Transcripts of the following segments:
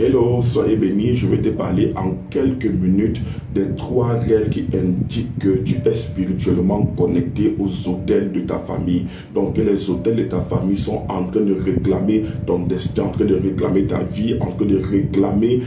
Hello, soyez bénis. Je vais te parler en quelques minutes des 3 rêves qui indiquent que tu es spirituellement connecté aux autels de ta famille. Donc, que les autels de ta famille sont en train de réclamer ton destin, en train de réclamer ta vie, en train de réclamer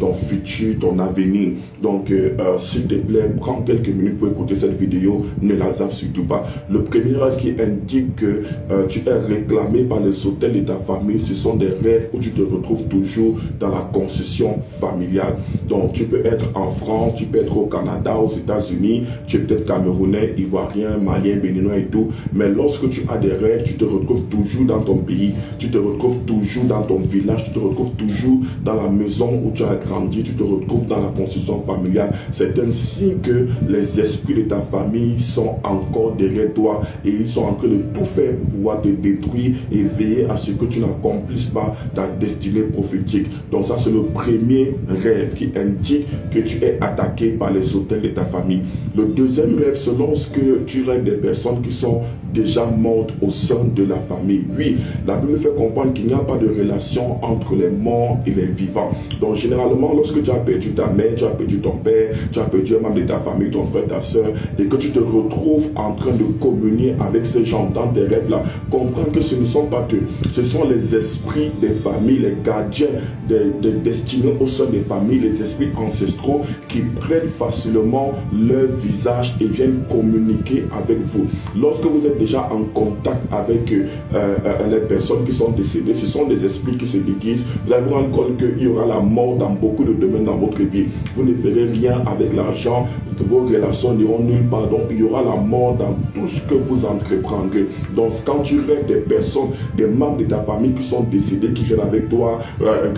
ton futur, ton avenir. Donc, s'il te plaît, prends quelques minutes pour écouter cette vidéo. Ne la zappe surtout pas. Le premier rêve qui indique que tu es réclamé par les autels de ta famille, ce sont des rêves où tu te retrouves toujours dans la concession familiale. Donc, tu peux être en France, tu peux être au Canada, aux États-Unis, tu es peut-être Camerounais, Ivoirien, Malien, Béninois et tout. Mais lorsque tu as des rêves, tu te retrouves toujours dans ton pays, tu te retrouves toujours dans ton village, tu te retrouves toujours dans la maison où tu as grandi, tu te retrouves dans la concession familiale. C'est ainsi que les esprits de ta famille sont encore derrière toi et ils sont en train de tout faire pour pouvoir te détruire et veiller à ce que tu n'accomplisses pas ta destinée prophétique. Donc ça, c'est le premier rêve qui indique que tu es attaqué par les autels de ta famille. Le deuxième rêve, c'est lorsque tu rêves des personnes qui sont déjà mortes au sein de la famille. Oui, la Bible nous fait comprendre qu'il n'y a pas de relation entre les morts et les vivants. Donc généralement, lorsque tu as perdu ta mère, tu as perdu ton père, tu as perdu un membre de ta famille, ton frère, ta soeur, et que tu te retrouves en train de communier avec ces gens dans tes rêves-là, comprends que ce ne sont pas eux. Ce sont les esprits des familles, les gardiens des destinées au sein des familles, les esprits ancestraux qui prennent facilement leur visage et viennent communiquer avec vous. Lorsque vous êtes déjà en contact avec les personnes qui sont décédées, ce sont des esprits qui se déguisent. Vous allez vous rendre compte qu'il y aura la mort dans beaucoup de domaines dans votre vie. Vous ne ferez rien avec l'argent, vos relations n'iront nulle part. Donc il y aura la mort dans tout ce que vous entreprendrez. Donc quand tu rêves des personnes, des membres de ta famille qui sont décédés, qui viennent avec toi,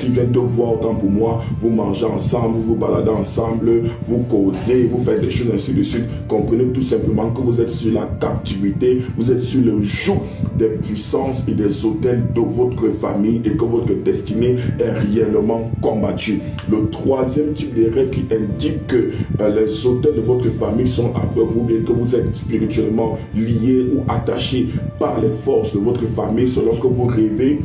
qui viennent te voir, autant pour moi, vous mangez ensemble, vous baladez ensemble, vous causez, vous faites des choses ainsi de suite. Comprenez tout simplement que vous êtes sur la captivité, vous êtes sur le joug des puissances et des autels de votre famille et que votre destinée est réellement combattue. Le troisième type de rêve qui indique que les autels de votre famille sont après vous, bien que vous êtes spirituellement liés ou attachés par les forces de votre famille, c'est lorsque vous rêvez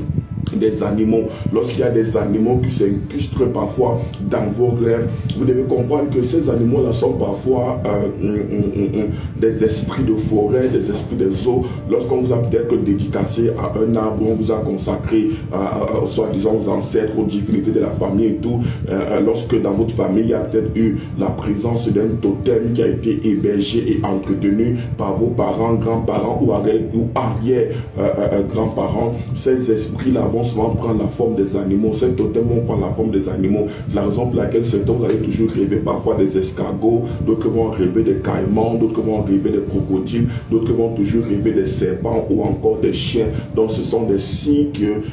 des animaux. Lorsqu'il y a des animaux qui s'incrustent parfois dans vos rêves, vous devez comprendre que ces animaux-là sont parfois des esprits de forêt, des esprits des eaux. Lorsqu'on vous a peut-être dédicacé à un arbre, on vous a consacré soi-disant aux ancêtres, aux divinités de la famille et tout, lorsque dans votre famille, il y a peut-être eu la présence d'un totem qui a été hébergé et entretenu par vos parents, grands-parents ou arrière-grands-parents, ces esprits-là vont souvent prendre la forme des animaux. Ces totems vont prendre la forme des animaux. C'est la raison pour laquelle certains, vous allez toujours rêver parfois des escargots, d'autres vont rêver des caïmans, d'autres vont rêver des crocodiles, d'autres vont toujours rêver des serpents ou encore des chiens. Donc ce sont des signes que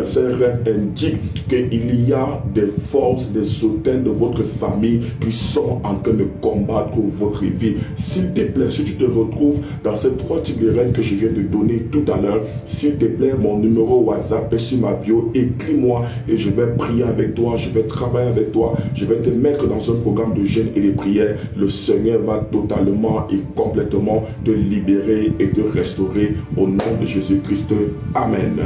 ces rêves indiquent qu'il y a des forces, des autels de votre famille qui sont en train de combattre votre vie. S'il te plaît, si tu te retrouves dans ces 3 types de rêves que je viens de donner tout à l'heure, s'il te plaît, mon numéro WhatsApp est sur ma bio, écris-moi et je vais prier avec toi, je vais travailler avec toi, je vais te mettre dans un programme de jeûne et de prière. Le Seigneur va totalement et complètement te libérer et te restaurer au nom de Jésus-Christ. Amen.